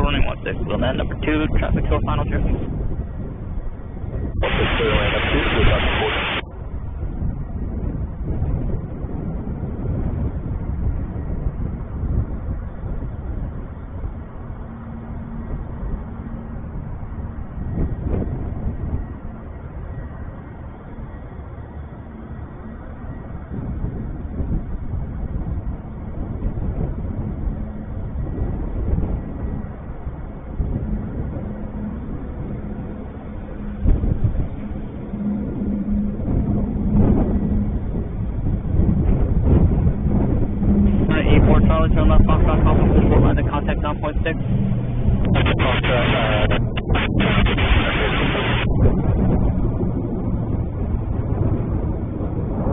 running 16, will net number 2, traffic to a final trip. 16 land up 2, we're about to board. Charlie, turn left, Foxtrot, Compton, full line to contact 9.6.